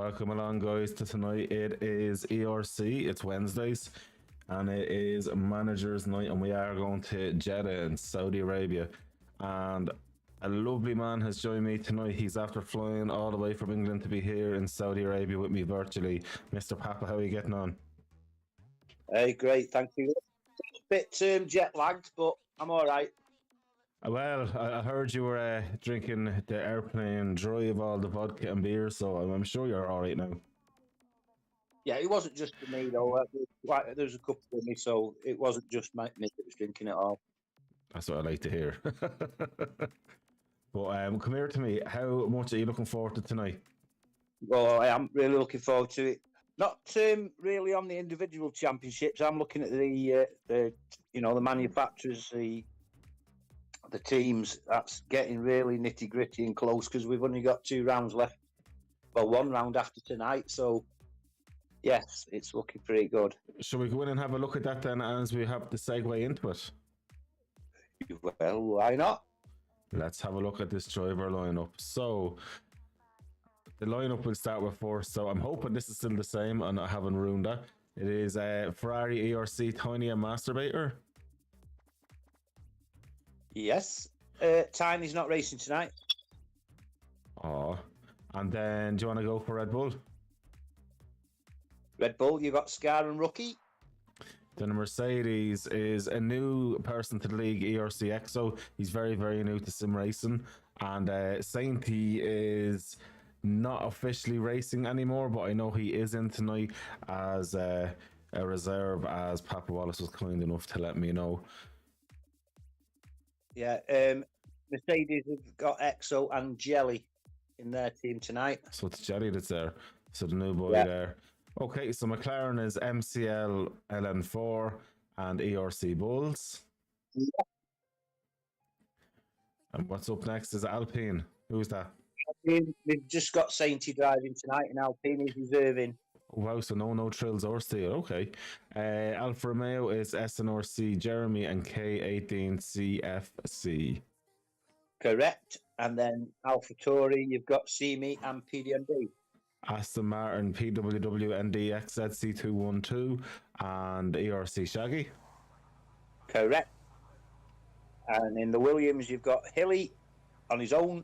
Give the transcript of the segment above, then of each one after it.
Welcome along, guys, to tonight. It is ERC, it's Wednesdays, and it is Managers Night, and we are going to Jeddah in Saudi Arabia. And a lovely man has joined me tonight. He's after flying all the way from England to be here in Saudi Arabia with me virtually. Mr. Papa, how are you getting on? Hey, great, thank you. A bit jet lagged, but I'm all right. Well, I heard you were drinking the airplane dry of all the vodka and beer, so I'm sure you're all right now. Yeah, it wasn't just for me, though. There's a couple of me, so it wasn't just me that was drinking it all. That's what I like to hear. But come here to me. How much are you looking forward to tonight? Well, I am really looking forward to it. Not really on the individual championships. I'm looking at the manufacturers, the teams. That's getting really nitty gritty and close because we've only got 2 rounds left. Well, 1 round after tonight, so yes, it's looking pretty good. Shall we go in and have a look at that then as we have the segue into it? Well, why not? Let's have a look at this driver lineup. So the lineup will start with 4. So I'm hoping this is still the same and I haven't ruined that. It is Ferrari ERC Tiny and Masturbator. Yes. Tiny's not racing tonight. Oh. And then do you want to go for Red Bull? Red Bull, you got Scar and Rookie. Then the Mercedes is a new person to the league, ERC EXO. He's very, very new to sim racing. And Sainty is not officially racing anymore, but I know he is in tonight as a reserve, as Papa Wallis was kind enough to let me know. Yeah, Mercedes have got EXO and Jelly in their team tonight. So it's Jelly that's there. So the new boy there. Okay, so McLaren is MCL LN4 and ERC Bulls. Yeah. And what's up next is Alpine. Who's that? We've just got Sainty driving tonight, and Alpine is reserving. Wow, so no Trills or Steel. Okay. Alfa Romeo is SNRC Jeremy and K18CFC. Correct. And then Alpha Tauri, you've got CME and PDND. Aston Martin PWW NDXZC212 and ERC Shaggy. Correct. And in the Williams, you've got Hilly on his own.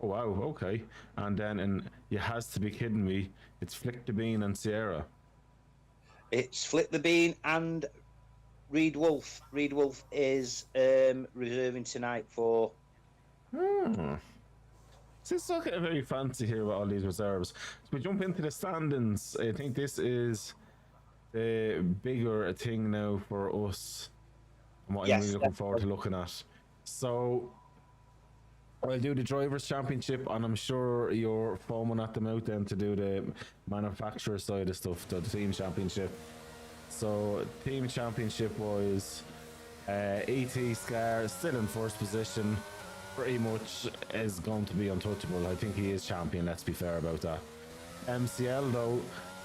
Oh, wow, okay. And then, you has to be kidding me, it's Flick the Bean and Sierra. It's Flick the Bean and Reed Wolf. Reed Wolf is reserving tonight for... It's not getting very fancy here with all these reserves. So we jump into the standings. I think this is the bigger thing now for us. And what I'm really looking forward to looking at. So I'll do the Drivers' Championship, and I'm sure you're foaming at them out then to do the manufacturer side of stuff, the Team Championship. So Team Championship was ET Scar still in first position. Pretty much is going to be untouchable. I think he is champion, let's be fair about that. MCL though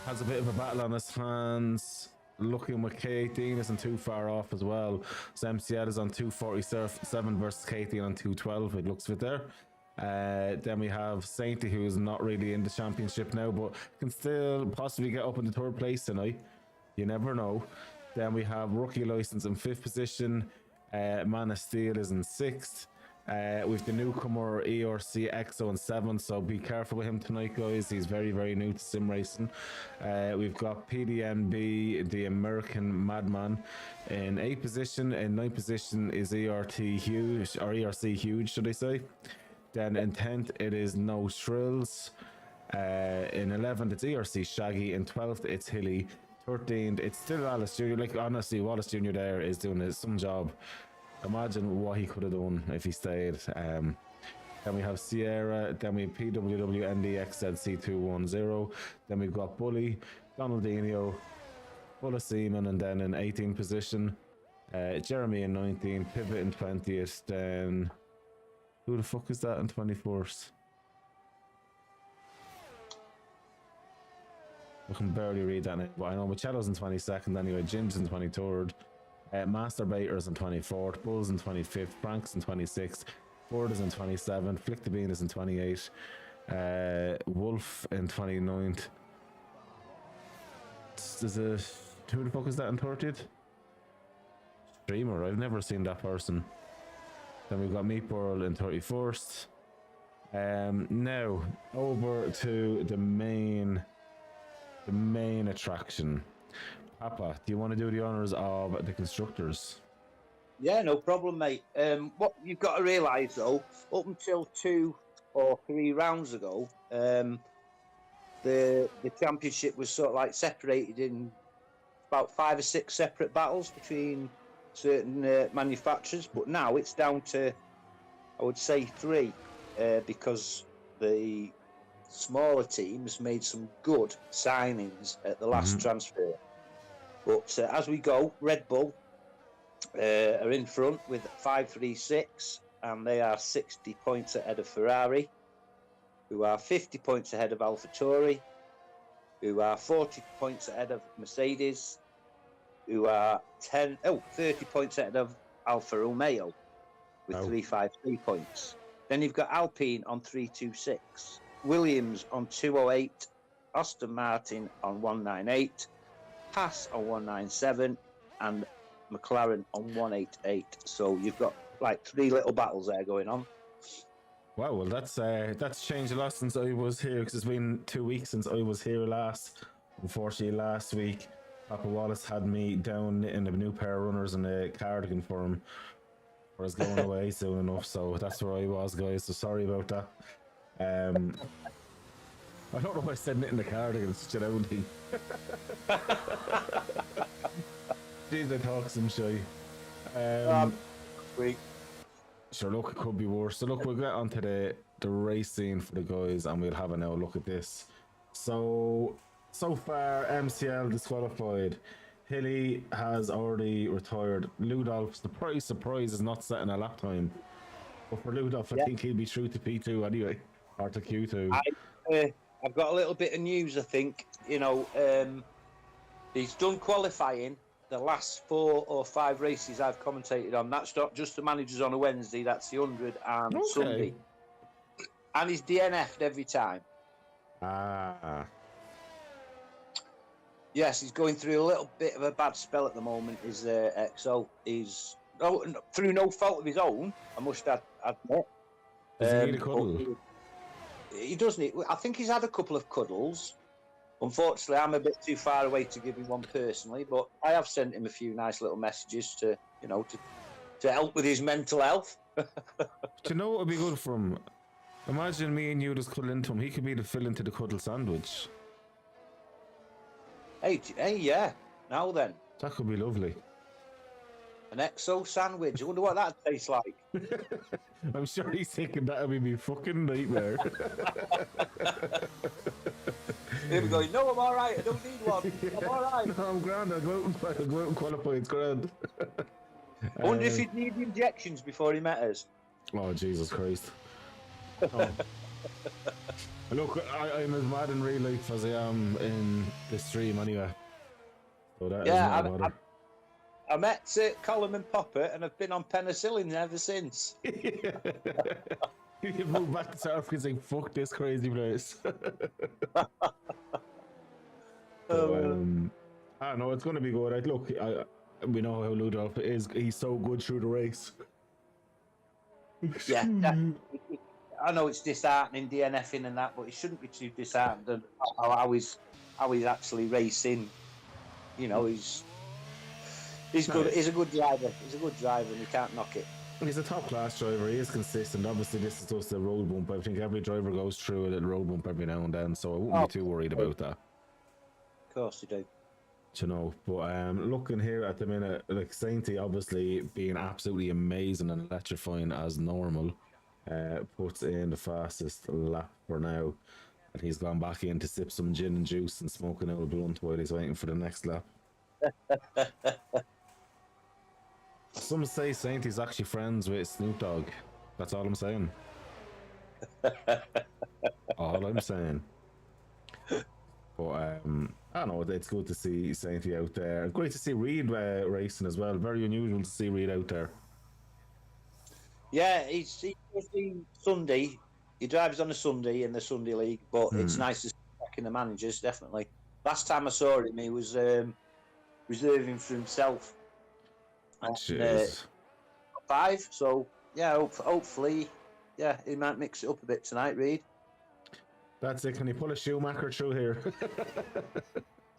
has a bit of a battle on his hands. Looking with K18 isn't too far off as well. So MCL is on 247 versus K18 on 212. It looks fit there. Then we have Sainty, who is not really in the championship now, but can still possibly get up in the 3rd place tonight. You never know. Then we have Rookie License in 5th position. Man of Steel is in 6th. With the newcomer ERC EXO in 7th, so be careful with him tonight, guys. He's very, very new to sim racing. We've got PDNB, the American Madman, in 8th position. In 9th position is ERC Huge, should I say. Then in 10th, it is No Shrills. In 11th, it's ERC Shaggy. In 12th, it's Hilly. 13th, it's still Wallace Jr. Like, honestly, Wallace Jr. there is doing some job. Imagine what he could have done if he stayed. Then we have Sierra, then we have PWW NDXZC210, then we've got Bully, Donaldinho, Full of Seaman, and then in 18th position, Jeremy in 19th, Pivot in 20th, then who the fuck is that in 21st? I can barely read that name, but I know Michello's in 22nd anyway, Jim's in 23rd. Masturbators in 24th, Bulls in 25th, Frank's in 26th, Ford is in 27th, Flick the Bean is in 28th, Wolf in 29th. There's a who the fuck is that in 30th? Streamer. I've never seen that person. Then we've got Meatball in 31st. Now over to the main attraction. Papa, do you want to do the honours of the constructors? Yeah, no problem, mate. What you've got to realise though, up until 2 or 3 rounds ago, the championship was sort of like separated in about 5 or 6 separate battles between certain manufacturers, but now it's down to, I would say, 3, because the smaller teams made some good signings at the last transfer. But as we go, Red Bull are in front with 536, and they are 60 points ahead of Ferrari, who are 50 points ahead of AlphaTauri, who are 40 points ahead of Mercedes, who are 30 points ahead of Alfa Romeo with 353 points. Then you've got Alpine on 326, Williams on 208, Aston Martin on 198, Haas on 197, and McLaren on 188. So you've got like 3 little battles there going on. Wow, well that's changed a lot since I was here, because it's been 2 weeks since I was here last. Unfortunately, last week Papa Wallis had me down in a new pair of runners and a cardigan for him. I was going away soon enough, so that's where I was, guys. So sorry about that. I don't know why I said knitting the cardigan, it's such an old thing. Jeez, I talk some shy. Sweet. Sure, look, it could be worse. So look, we'll get onto the race scene for the guys, and we'll have a now look at this. So far, MCL disqualified. Hilly has already retired. Ludolf, surprise, is not setting a lap time. But for Ludolf, I think he'll be through to P2 anyway, or to Q2. I've got a little bit of news, I think. You know, he's done qualifying the last 4 or 5 races I've commentated on. That's not just the managers on a Wednesday, that's the 100 and Sunday. And he's DNF'd every time. Yes, he's going through a little bit of a bad spell at the moment, is XO. He's through no fault of his own, I must admit. Does he need a cuddle? He does need. I think he's had a couple of cuddles. Unfortunately, I'm a bit too far away to give him one personally, but I have sent him a few nice little messages to help with his mental health. Do you know what would be good for him? Imagine me and you just cuddle into him. He could be the fill into the cuddle sandwich. Hey, yeah. Now then. That could be lovely. An XO sandwich. I wonder what that tastes like. I'm sure he's thinking that would be my fucking nightmare. Here we go. No, I'm all right. I don't need one. I'm all right. No, I'm grand. I'll go out and qualify. It's grand. I wonder if he'd need injections before he met us. Oh, Jesus Christ. Oh. Look, I'm as mad in real life as I am in the stream anyway. So that is I met Colin and Popper, and I've been on penicillin ever since. You moved back to South Africa saying, fuck this crazy place. I know it's going to be good. Look, we know how Ludolf is. He's so good through the race. Yeah, I know it's disheartening DNFing and that, but it shouldn't be too disheartening. How he's actually racing. You know, he's good. He's a good driver. He's a good driver, and you can't knock it. He's a top class driver. He is consistent. Obviously, this is just a road bump. I think every driver goes through a little road bump every now and then, so I wouldn't be too worried about that. Of course, you do. You know, but looking here at the minute, like Sainty obviously being absolutely amazing and electrifying as normal, puts in the fastest lap for now, and he's gone back in to sip some gin and juice and smoke an old blunt while he's waiting for the next lap. Some say Sainty's actually friends with Snoop Dogg. That's all I'm saying. All I'm saying. But I don't know, it's good to see Sainty out there. Great to see Reed racing as well. Very unusual to see Reed out there. Yeah, he's Sunday. he drives on a Sunday in the Sunday League, but it's nice to see back in the managers, definitely. Last time I saw him, he was reserving for himself. Jeez. 5, so yeah, hopefully, yeah, he might mix it up a bit tonight, Reed. That's it. Can he pull a Schumacher through here?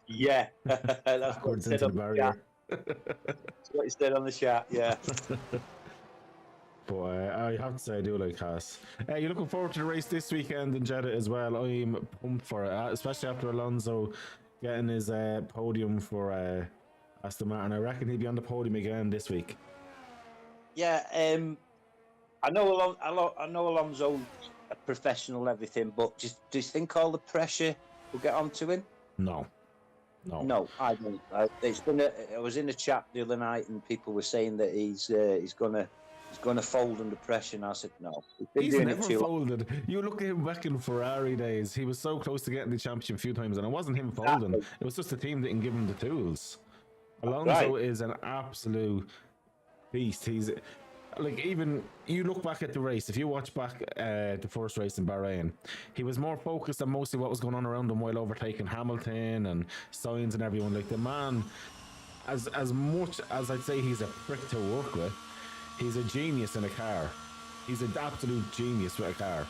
Yeah, that's backwards into the barrier. That's what he said on the chat. Yeah. But I have to say, I do like Haas. You're looking forward to the race this weekend in Jeddah as well. I'm pumped for it, especially after Alonso getting his podium for Aston Martin. I reckon he'll be on the podium again this week. Yeah, I know Alonso's a professional, everything, but do you think all the pressure will get onto him? No, I don't. I was in a chat the other night, and people were saying that he's gonna fold under pressure, and I said no. He's never folded. You look at him back in Ferrari days; he was so close to getting the championship a few times, and it wasn't him folding. It was just the team didn't give him the tools. Alonso is an absolute beast. He's like, even you look back at the race. If you watch back the first race in Bahrain, he was more focused on mostly what was going on around him while overtaking Hamilton and Sainz and everyone. Like, the man, as much as I'd say he's a prick to work with, he's a genius in a car. He's an absolute genius with a car.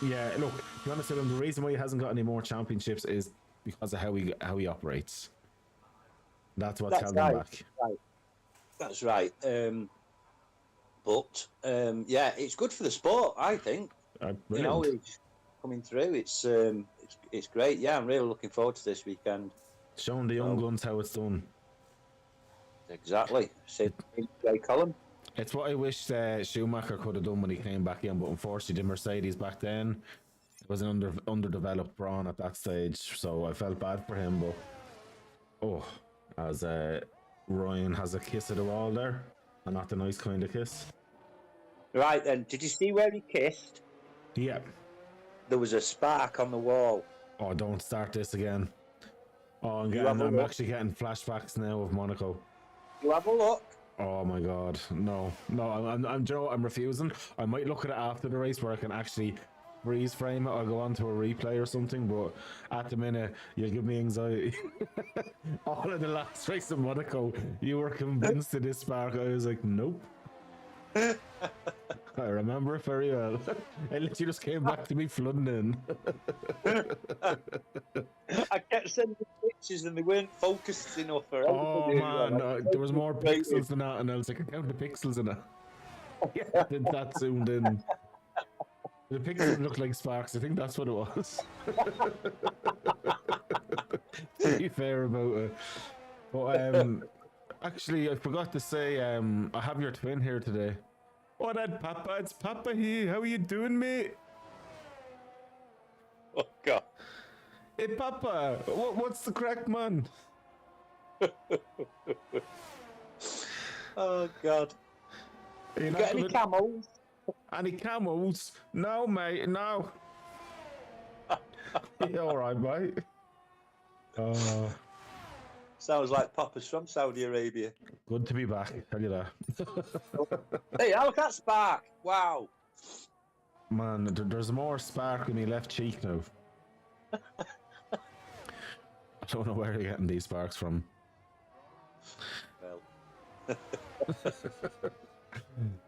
Yeah, look, to be honest with him, the reason why he hasn't got any more championships is because of how he operates. That's what's held him back. Right. That's right. But yeah, it's good for the sport, I think. You know, it's coming through. It's great. Yeah, I'm really looking forward to this weekend. Showing the young guns how it's done. Exactly. Great column. It's what I wish Schumacher could have done when he came back in, but unfortunately, the Mercedes back then, it was an underdeveloped brawn at that stage, so I felt bad for him. But as Ryan has a kiss of the wall there, and not the nice kind of kiss. Right then, did you see where he kissed? Yeah. There was a spark on the wall. Oh, don't start this again. Oh, I'm actually getting flashbacks now of Monaco. You have a look. Oh my God, no, I'm refusing. I might look at it after the race where I can actually freeze frame it or go on to a replay or something, but at the minute you'll give me anxiety. All of the last race in Monaco, you were convinced of this spark. I was like, nope. I remember it very well. It literally just came back to me flooding in. I kept sending pictures and they weren't focused enough for everybody. Oh man, no, there was more pixels than that, and I was like, I count the pixels in it. Yeah, then that zoomed in. The pixels looked like sparks. I think that's what it was. To be fair about it. But actually, I forgot to say, I have your twin here today. Oh, that Papa, it's Papa here. How are you doing, mate? Oh, God. Hey, Papa, what's the crack, man? Oh, God. You got any camels? Any camels? No, mate, no. Yeah, all right, mate. Sounds like Papa's from Saudi Arabia. Good to be back, tell you that. Hey, look at that spark. Wow. Man, there's more spark in my left cheek now. I don't know where they're getting these sparks from. Well.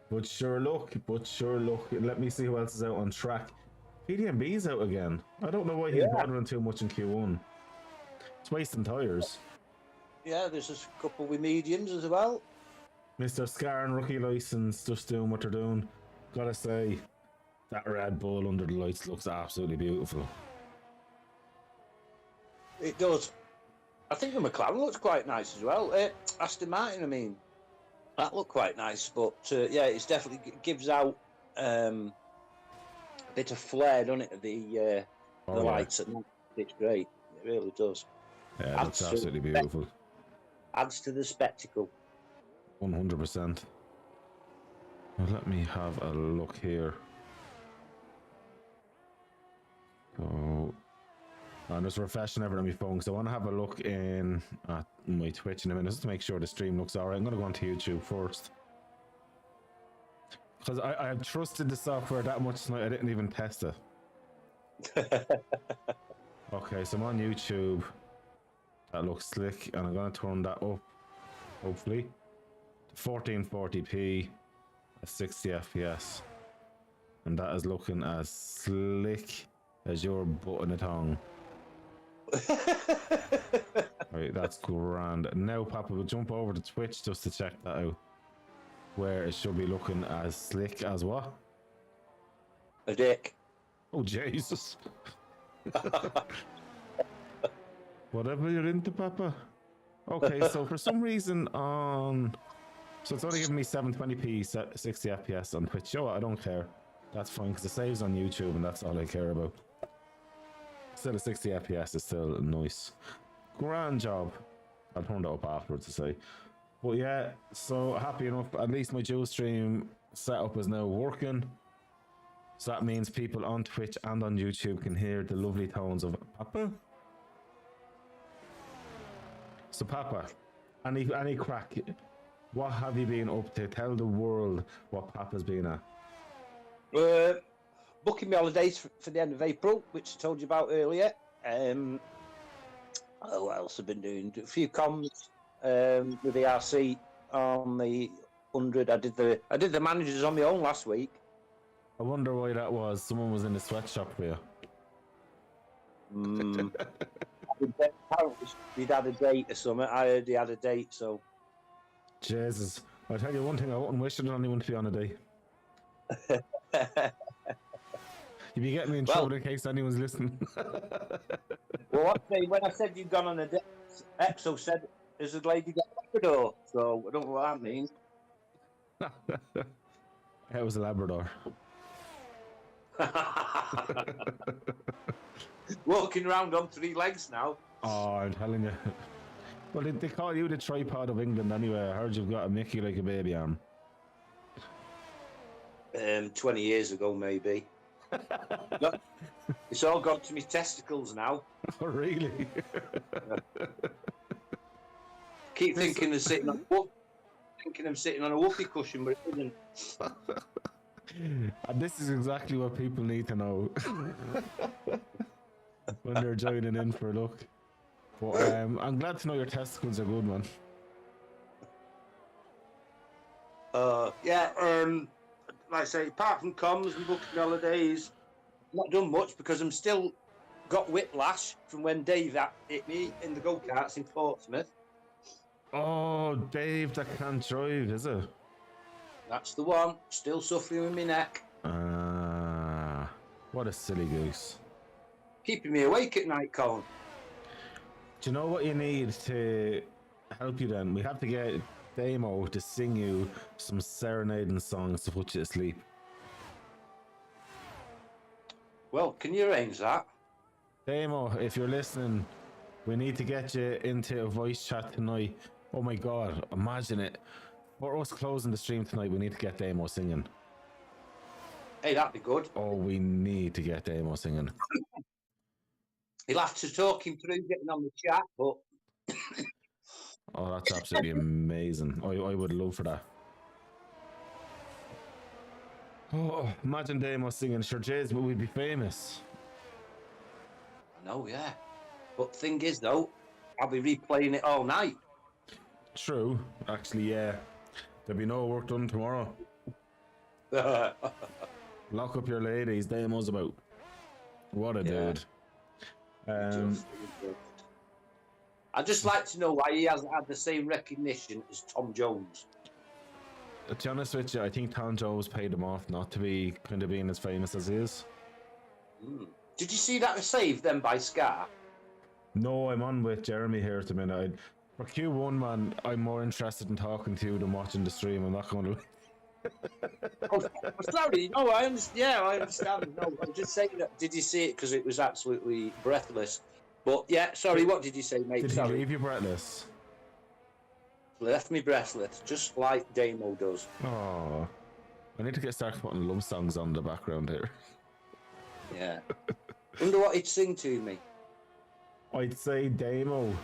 But sure look. Let me see who else is out on track. PDMB's out again. I don't know why he's bothering too much in Q1. It's wasting tyres. Yeah, there's a couple with mediums as well. Mr. Scar and rookie license just doing what they're doing. Gotta say, that Red Bull under the lights looks absolutely beautiful. It does. I think the McLaren looks quite nice as well. Aston Martin, I mean, that looked quite nice. But yeah, it's definitely gives out a bit of flair, doesn't it? The lights at night. It's great. It really does. Yeah, that's absolutely beautiful. Adds to the spectacle. 100%. Well, let me have a look here. So, I'm just refreshing everything on my phone because I want to have a look in at my Twitch in a minute just to make sure the stream looks alright. I'm going to go onto YouTube first. Because I trusted the software that much tonight, I didn't even test it. Okay, so I'm on YouTube. That looks slick, and I'm going to turn that up, hopefully, to 1440p at 60 FPS. And that is looking as slick as your butt in a tongue. Right, that's grand. Now, Papa, we'll jump over to Twitch just to check that out. Where it should be looking as slick as what? A dick. Oh, Jesus. Whatever you're into, Papa. Okay, so for some reason on... So it's only giving me 720p, 60 FPS on Twitch. Yo, I don't care. That's fine, because it saves on YouTube, and that's all I care about. Still, a 60 FPS is still nice. Grand job. I'll turn that up afterwards to say. But yeah, so happy enough. At least my dual stream setup is now working. So that means people on Twitch and on YouTube can hear the lovely tones of Papa. So Papa, any crack? What have you been up to? Tell the world what Papa's been at. Booking my holidays for the end of April, which I told you about earlier. What else have I been doing? A few comms with the ERC on the 100. I did the managers on my own last week. I wonder why that was. Someone was in the sweatshop for you. Apparently he'd had a date or something. I heard he had a date, so. Jesus. I'll tell you one thing, I wouldn't wish it on anyone to be on a date. You'd be getting me in trouble in case anyone's listening. Well, when I said you'd gone on a date, Exo said there's a lady got a Labrador, so I don't know what that means. It was a Labrador. Walking around on 3 legs now. Oh, I'm telling you. Well, they call you the tripod of England anyway. I heard you've got a Mickey like a baby arm. 20 years ago, maybe. No, it's all gone to my testicles now. Oh, really? Keep thinking of sitting on a whoopee cushion, but it isn't. And this is exactly what people need to know when they're joining in for a look. But I'm glad to know your testicles are good, man. Like I say, apart from comms and booking holidays, not done much because I'm still got whiplash from when Dave hit me in the go-karts in Portsmouth. Oh, Dave, that can't drive, is it? That's the one. Still suffering with my neck. What a silly goose. Keeping me awake at night, Colin. Do you know what you need to help you then? We have to get Damo to sing you some serenading songs to put you to sleep. Well, can you arrange that? Damo, if you're listening, we need to get you into a voice chat tonight. Oh my God, imagine it. For us closing the stream tonight, we need to get Damo singing. Hey, that'd be good. Oh, we need to get Damo singing. He'll have to talk him through getting on the chat, but... Oh, that's absolutely amazing. I would love for that. Oh, imagine Damo singing. Sure, Jays, but we'd be famous. I know, yeah. But thing is, though, I'll be replaying it all night. True. Actually, yeah. There'll be no work done tomorrow. Lock up your ladies. Damo's about. What a dude. I'd just like to know why he hasn't had the same recognition as Tom Jones. To be honest with you, I think Tom Jones paid him off not to be kind of being as famous as he is. Did you see that save then by Scar? No, I'm on with Jeremy here at the minute. For Q1, man, I'm more interested in talking to you than watching the stream. I'm not going to... Oh, sorry, no, I understand. Yeah, I understand. No, I'm just saying that. Did you see it? Because it was absolutely breathless. But yeah, sorry, what did you say, mate? Did he leave you breathless? Left me breathless, just like Damo does. Oh, I need to start putting love songs on the background here. Yeah. Wonder what he'd sing to me. I'd say Damo.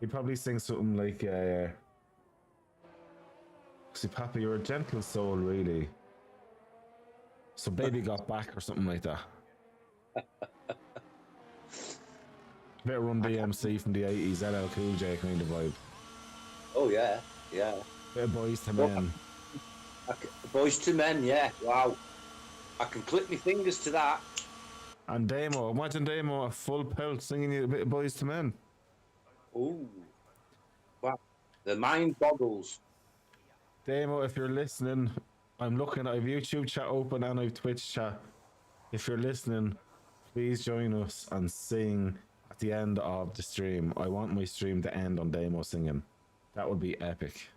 He'd probably sing something like, see, Papa, you're a gentle soul, really. So baby got back or something like that. Bit of Run DMC from the 80s, LL Cool J kind of vibe. Oh yeah, yeah. Bit of Boys to Men. Boys to Men, yeah. Wow. I can click my fingers to that. And Damo, imagine Damo a full pelt singing you a bit of Boys to Men. Ooh. Wow. The mind boggles. Damo, if you're listening, I'm looking, I have YouTube chat open and I have Twitch chat. If you're listening, please join us and sing at the end of the stream. I want my stream to end on Damo singing. That would be epic.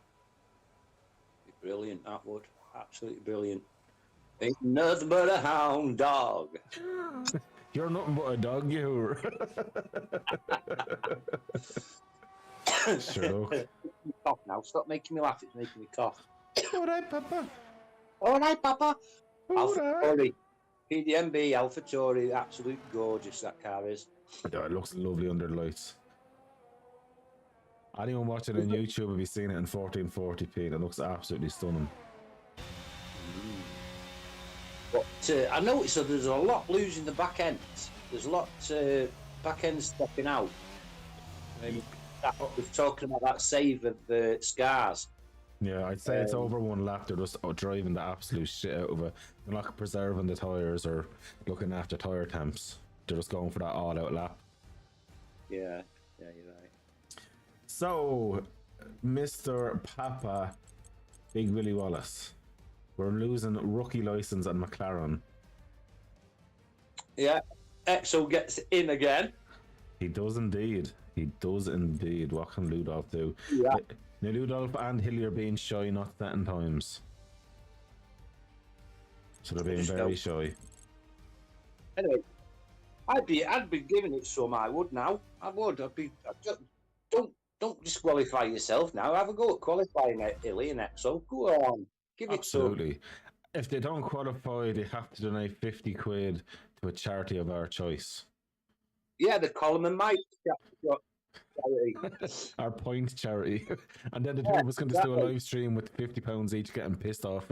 Brilliant, that would. Absolutely brilliant. Ain't nothing but a hound dog. You're nothing but a dog, you. Sure. Cough now. Stop making me laugh. It's making me cough. All right, Papa. All right, Papa. All Alpha right. Tauri. PDMB, Alpha Tauri. Absolute gorgeous, that car is. Oh, it looks lovely under the lights. Anyone watching on YouTube will be seeing it in 1440p. It looks absolutely stunning. But I noticed that there's a lot losing the back ends. There's a lot back ends stepping out. Maybe we're talking about that save of scars. Yeah, I'd say it's over one lap. They're just driving the absolute shit out of it. They're not preserving the tyres or looking after tyre temps. They're just going for that all-out lap. Yeah, you're right. So, Mr. Papa Big Willie Wallace, we're losing rookie license and McLaren. Yeah, Exo gets in again. He does indeed. He does indeed. What can Ludolf do? Yeah. Now, Ludolf and Hilly are being shy, not that in times. So they're being very shy. Anyway, I'd be giving it some. I would now. I would. I'd just, don't disqualify yourself now. Have a go at qualifying Hilly and Exo. Go on, give it some. Absolutely. If they don't qualify, they have to donate 50 quid to a charity of our choice. Yeah, the Column and Mike charity. Our point charity. And then the two of us can just do a live stream with £50 each getting pissed off.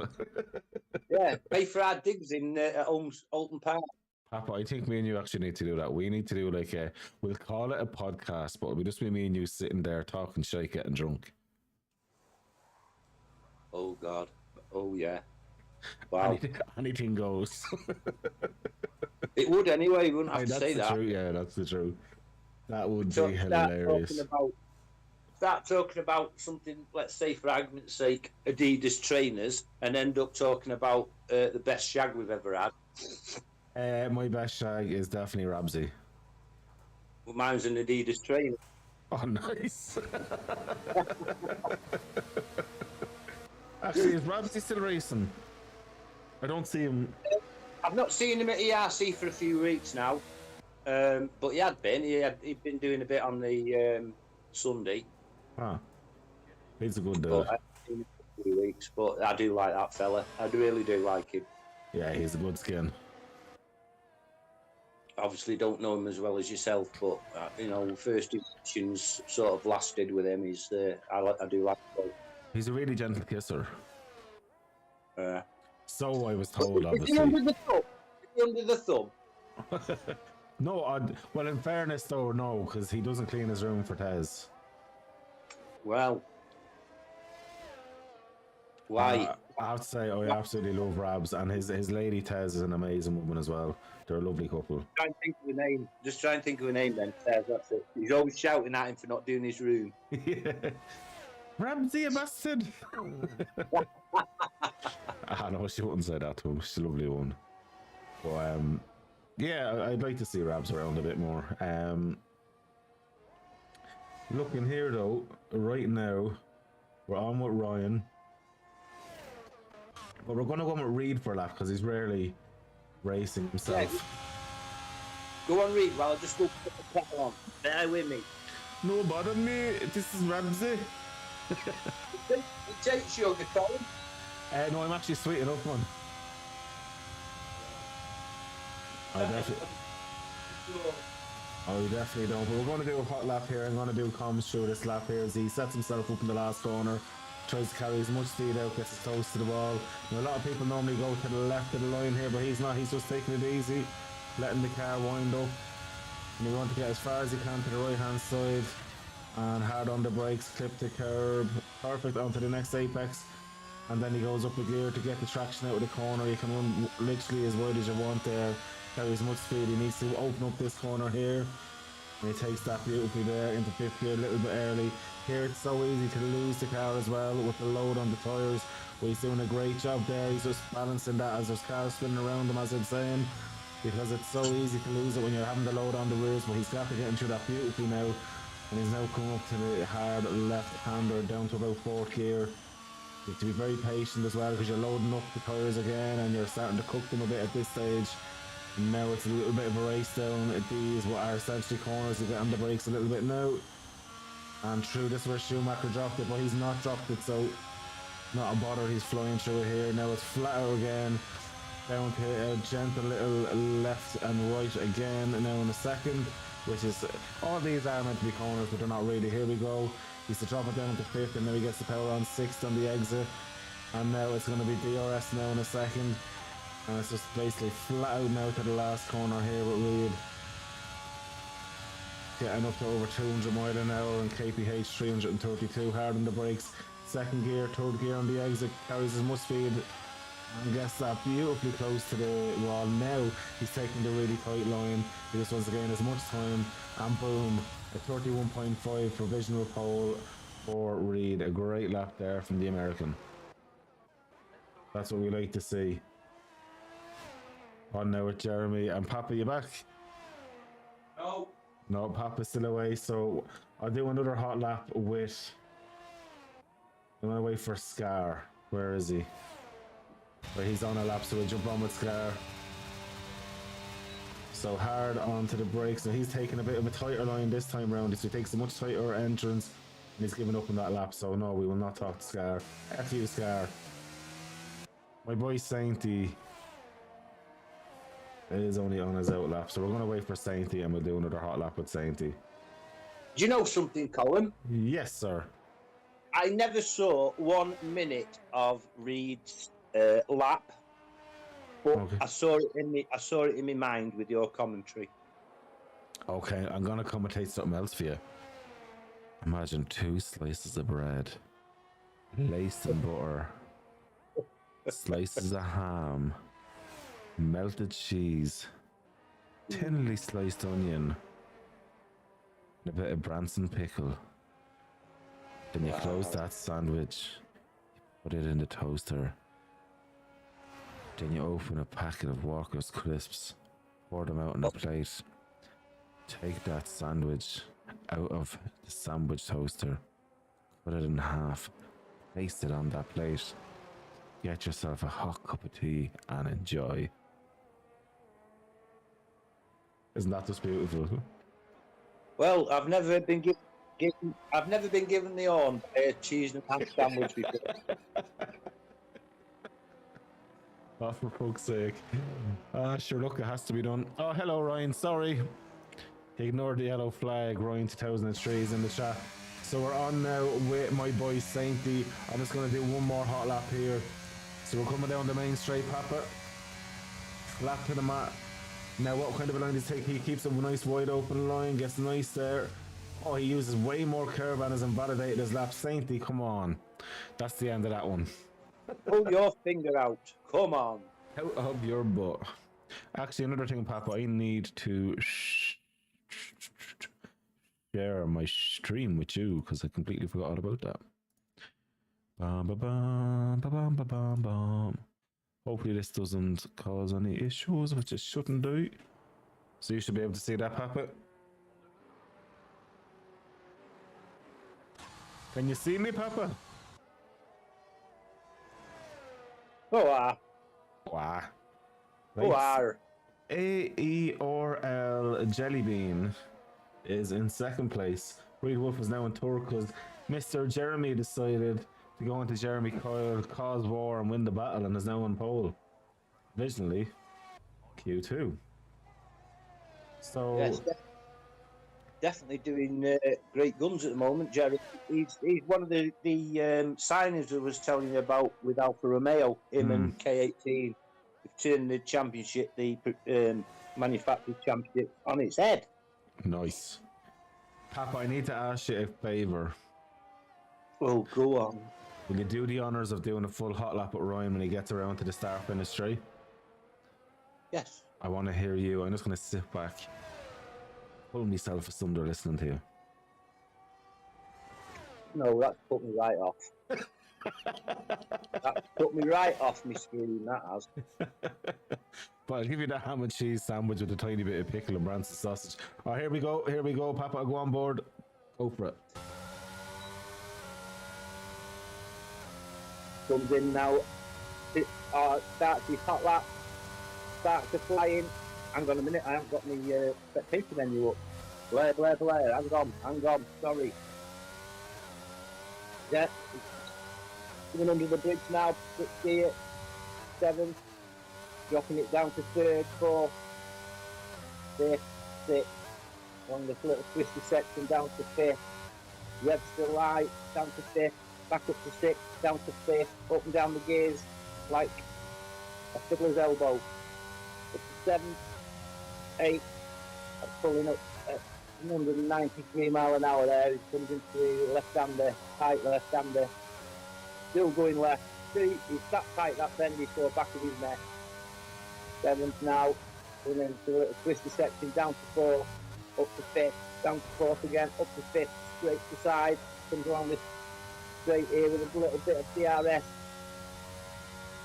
Yeah, pay for our digs in at Alton Park. Papa, I think me and you actually need to do that. We need to do like we'll call it a podcast, but it'll just be me and you sitting there talking shit, getting drunk. Oh God. Oh yeah. Wow. Anything goes. It would anyway. You wouldn't have to that's say the that. truth. Yeah, that's the truth. That would be hilarious. Start talking about something, let's say for argument's sake, Adidas trainers, and end up talking about the best shag we've ever had. My best shag is definitely Ramsey. Well, mine's an Adidas trainer. Oh, nice. Actually, is Ramsey still racing? I don't see him. I've not seen him at ERC for a few weeks now, but he had been. He'd been doing a bit on the Sunday. Ah, he's a good dude. But I've seen him for a few weeks, but I do like that fella. I really do like him. Yeah, he's a good skin. Obviously, don't know him as well as yourself, but first impressions sort of lasted with him. I do like him. He's a really gentle kisser. Uh, So I was told, Is obviously. he under the thumb? Is he under the thumb? No, well, in fairness, though, no, because he doesn't clean his room for Tez. Well, why? I have to say, I absolutely love Rabs, and his lady Tez is an amazing woman as well. They're a lovely couple. Try and think of a name. Just try and think of a name then. That's it. He's always shouting at him for not doing his room. Yeah. Ramsey, a bastard! No, she wouldn't say that to him. She's a lovely one. But, yeah, I'd like to see Rabs around a bit more. Looking here, though, right now, we're on with Ryan. But we're going to go with Reed for a lap, because he's rarely racing himself. Yeah. Go on, Reed, while I just go put the kettle on. Bear with me. No bother me, this is Ramsey. It takes sugar, Colin. No, I'm actually sweet enough, man. I definitely don't. But we're going to do a hot lap here. I'm going to do comms through this lap here as he sets himself up in the last corner. tries to carry as much speed out, gets as close to the wall. Now, a lot of people normally go to the left of the line here, but he's not. He's just taking it easy, letting the car wind up. And you want to get as far as you can to the right hand side. And hard on the brakes, clip the curb, perfect onto the next apex. And then he goes up a gear to get the traction out of the corner. You can run literally as wide as you want there, carry as much speed. He needs to open up this corner here. And he takes that beautifully there into fifth gear a little bit early. Here it's so easy to lose the car as well with the load on the tyres. But he's doing a great job there. He's just balancing that as there's cars spinning around him, as I'm saying. Because it's so easy to lose it when you're having the load on the rears. But he's got to get into that beautifully now. And he's now come up to the hard left-hander down to about fourth gear. You have to be very patient as well because you're loading up the tyres again and you're starting to cook them a bit at this stage. And now it's a little bit of a race down at these what are essentially corners. You get on the brakes a little bit now. And through this where Schumacher dropped it, but he's not dropped it, so not a bother. He's flying through it here. Now it's flat out again. Down to a gentle little left and right again now in a second, which is, all these are meant to be corners, but they're not really. Here we go. He's to drop it down to fifth, and now he gets the power on sixth on the exit. And now it's going to be DRS now in a second. And it's just basically flat out now to the last corner here with Reed. Getting up to over 200 mile an hour and KPH 332 hard on the brakes. Second gear, third gear on the exit, carries as much speed and gets that beautifully close to the wall. Now he's taking the really tight line. He just wants to gain as much time, and boom, a 31.5 provisional pole for Reed. A great lap there from the American. That's what we like to see. On now with Jeremy and Papa. You back? No, Papa's still away, so I'll do another hot lap with... I'm gonna wait for Scar. Where is he? Where he's on a lap, so we'll jump on with Scar. So hard onto the brakes. So he's taking a bit of a tighter line this time round. So he takes a much tighter entrance, and he's giving up on that lap. So no, we will not talk to Scar. F you, Scar. My boy Sainty is only on his out lap, so we're going to wait for Sainty and we'll do another hot lap with Sainty. Do you know something, Colin? Yes, sir. I never saw 1 minute of Reed's lap, but okay. I saw it in my mind with your commentary. Okay, I'm going to commentate something else for you. Imagine 2 slices of bread, laced in butter, slices of ham, melted cheese, thinly sliced onion, and a bit of Branson pickle. Then you close that sandwich, put it in the toaster. Then you open a packet of Walker's crisps, pour them out on a plate. Take that sandwich out of the sandwich toaster, cut it in half, place it on that plate. Get yourself a hot cup of tea and enjoy. Isn't that just beautiful? Well, I've never been given the on cheese and ham sandwich before. Oh, for fuck's sake. Sure, look, it has to be done. Oh, hello, Ryan. Sorry. Ignore the yellow flag. Ryan 2003 is in the chat. So we're on now with my boy Sainty. I'm just going to do one more hot lap here. So we're coming down the main straight, Papa. Lap to the mat. Now, what kind of a line does he take? He keeps a nice wide open line, gets nice there. Oh, he uses way more curb and has invalidated his lap. Sainty, come on. That's the end of that one. Pull your finger out. Come on. Out of your butt. Actually, another thing, Papa, I need to share my stream with you because I completely forgot all about that. Bum, ba, bum, ba, bum, ba, bum, bum. Hopefully this doesn't cause any issues, which it shouldn't do. So you should be able to see that, Papa. Can you see me, Papa? Oh, Wow. Right. AERL Jellybean is in second place. Reed Wolf is now in third because Mr. Jeremy decided to go into Jeremy Coyle, cause war and win the battle, and is now on pole. Visually, Q2. So, yes. definitely doing great guns at the moment. Jerry, he's one of the signings I was telling you about with Alfa Romeo. Him and K18 have turned the championship, the manufactured championship, on its head. Nice. Papa, I need to ask you a favour. Oh, go on. Will you do the honours of doing a full hot lap with Ryan when he gets around to the start finish straight? Yes. I want to hear you. I'm just going to sit back, pull myself asunder listening to you. No, that's put me right off. That's put me right off my screen, that has. But I'll give you that ham and cheese sandwich with a tiny bit of pickle and Branston sausage. Oh, here we go, Papa. I'll go on board. Go for it. Comes in now. Starts his hot lap. Starts to flying. Hang on a minute, I haven't got my spectator menu up. Blair. Hang on. Sorry. Yeah. Coming under the bridge now. 6th gear. 7th. Dropping it down to 3rd, 4th. 5th, 6th. Along this little twisty section down to 5th. Revs to light. Down to 5th. Back up to 6th. Down to 5th. Up and down the gears like a fiddler's elbow. Up to 7th. 8th. Pulling up at 193 mile an hour there. He comes into the left-hander, tight left-hander. Still going left. See, he's that tight that bend, he's to the back of his neck. 7th now. Going into a little twisty section, down to 4th, up to 5th, down to 4th again, up to 5th, straight to side. Comes along this straight here with a little bit of DRS.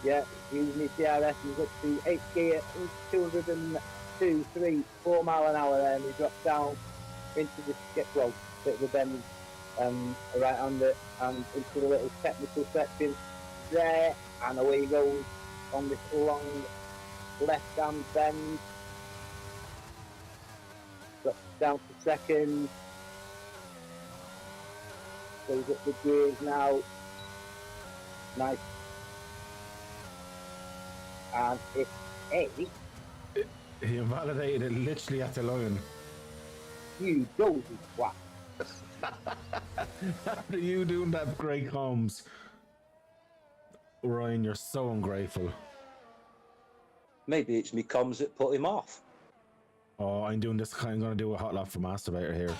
Yeah, using his DRS, he's up to 8th gear, 202, 3, 4 mile an hour there, and he drops down into the bit of a bend, right under, and into the little technical section there, and away he goes on this long left-hand bend. Drops down to 2nd. Goes up the gears now. Nice. And it's 8. He invalidated it literally at the line. You dozy twat. After you doing that, great comms. Ryan, you're so ungrateful. Maybe it's me comms that put him off. Oh, I'm doing this. I'm going to do a hot lap for Masturbator here.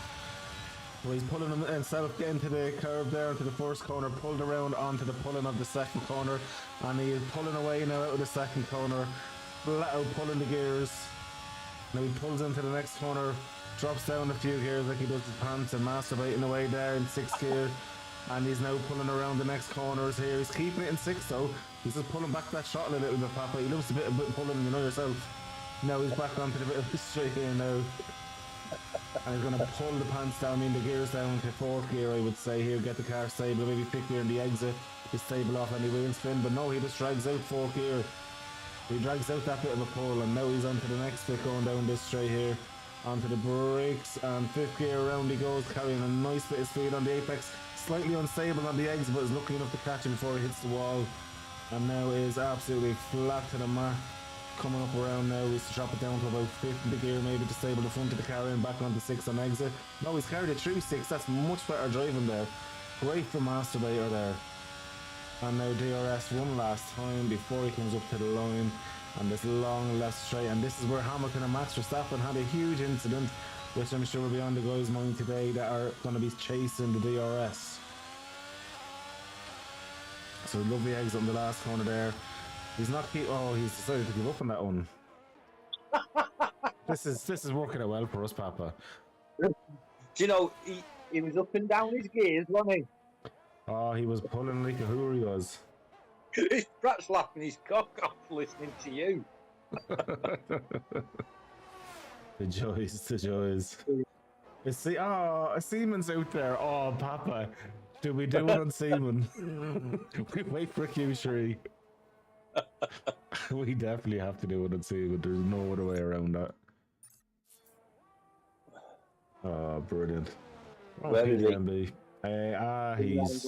So he's pulling himself getting to the curve there, into the first corner, pulled around onto the pulling of the second corner, and he is pulling away now out of the second corner, flat out pulling the gears. Now he pulls into the next corner, drops down a few gears like he does his pants, and masturbating away there in 6th gear. And he's now pulling around the next corners here. He's keeping it in 6th though. He's just pulling back that shot a little bit, Papa. He loves a bit pulling, you know yourself. Now he's back onto the bit of straight here now. And he's going to pull the pants down, the gears down to 4th gear, I would say. He'll get the car stable, maybe 5th gear in the exit. He's stable off any wheel spin, but no, he just drags out 4th gear. He drags out that bit of a pull, and now he's onto the next bit, going down this straight here. Onto the brakes, and 5th gear around he goes, carrying a nice bit of speed on the apex. Slightly unstable on the exit, but is lucky enough to catch him before he hits the wall. And now is absolutely flat to the mat. Coming up around now, he's to drop it down to about 5th in the gear, maybe to stable the front of the car in, back onto 6th on exit. No, he's carried it through 6th. That's much better driving there. Great for Masturbator there. And now DRS one last time before he comes up to the line. And this long left straight, and this is where Hamilton and Max Verstappen had a huge incident, which I'm sure will be on the guys' mind today, that are going to be chasing the DRS. So lovely exit on the last corner there. He's not he's decided to give up on that one. This is working out well for us, Papa. Do you know, he was up and down his gears, wasn't he? Oh, he was pulling like a hooer, he was. He's perhaps laughing his cock off listening to you. The joys. A Siemens out there. Oh, Papa. Do we do it on Seaman? We wait for a Q3. We definitely have to do it on Seaman. There's no other way around that. Oh, brilliant. Where is he? He's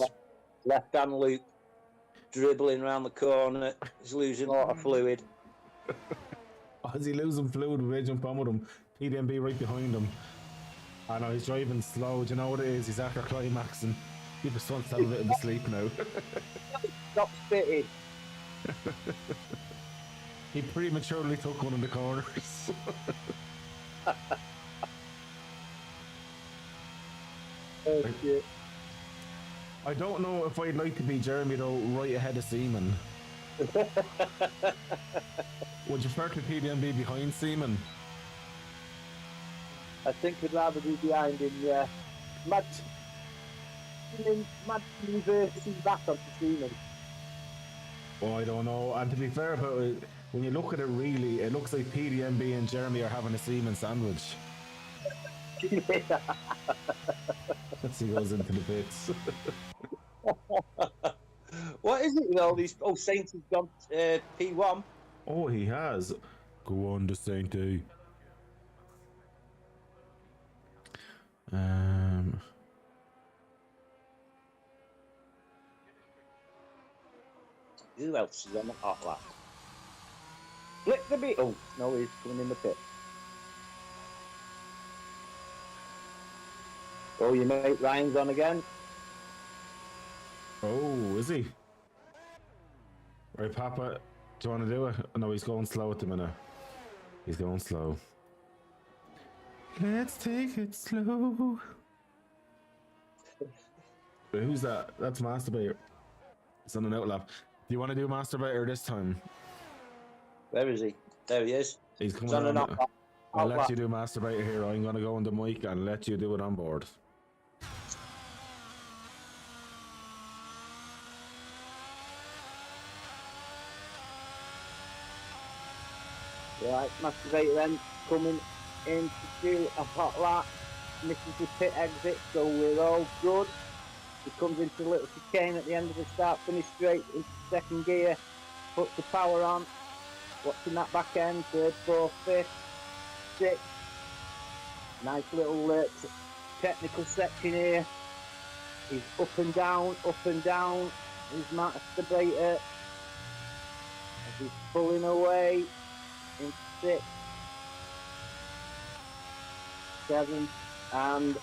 left-hand loop, dribbling around the corner. He's losing a lot of fluid. Is he losing fluid? We jump on with him. PDMB right behind him. I know he's driving slow. Do you know what it is? He's after climaxing. He just wants to have a bit of a sleep now. Stop spitting. He prematurely took one of the corners. Oh, shit. I don't know if I'd like to be Jeremy though, right ahead of Seaman. Would you prefer to PDMB behind Seaman? I think I'd rather be behind him, yeah. Mad University back onto Seaman. Oh, I don't know. And to be fair about it, when you look at it really, it looks like PDMB and Jeremy are having a Seaman sandwich. As he goes into the pits. What is it with all these? Oh, Saints has gone P1. Oh, he has. Go on, the Saint A. Who else is on the hot lap? Flip the beat. Oh, no, he's coming in the pit. Oh, your mate Ryan's on again. Oh, is he? Right, Papa, do you want to do it? No, he's going slow at the minute. He's going slow. Let's take it slow. Who's that? That's Masturbator. It's on an outlap. Do you want to do Masturbator this time? Where is he? There he is. He's coming on an on. outlap. I'll let you do Masturbator here. I'm going to go on the mic and let you do it on board. Right, Masturbator then coming in to do a hot lap. Misses the pit exit, so we're all good. He comes into a little chicane at the end of the start, finish straight into second gear, puts the power on, watching that back end, third, fourth, fifth, sixth. Nice little technical section here. He's up and down, He's Masturbator as he's pulling away in 6, 7, and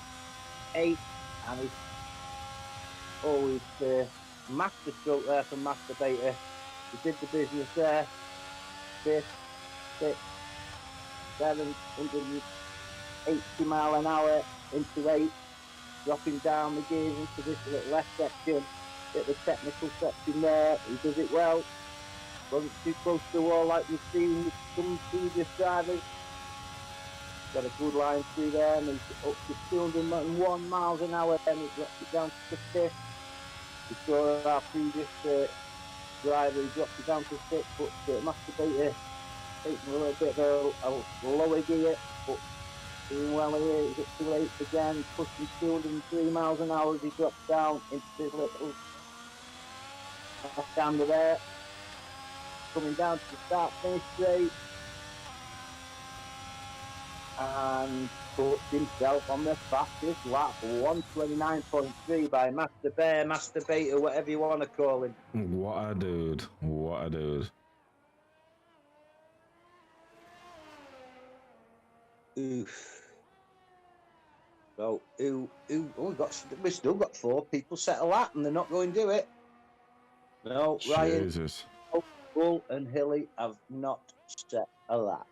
8, and he's always master stroke there from Masturbator. He did the business there. 5th, 6th, 7, 180 mile an hour into 8, dropping down the gears into this little left section, bit of the technical section there. He does it well. Wasn't too close to the wall like we've seen with some previous drivers. Got a good line through there, and he's up to 201 miles an hour, and he drops it down to 5th. We saw our previous driver, he dropped it down to 6th, but Masturbator taking a little bit of a lower gear, but doing well here. He's up to 8th again, pushing 203 miles an hour as he drops down into this little left-hander there. Coming down to the start finish straight, and puts himself on the fastest lap, 129.3 by Masturbator, whatever you want to call him. What a dude. What a dude. Oof. So, we still got 4 people set a lap, and they're not going to do it. No, Ryan. Jesus. Bull and Hilly have not set a lap.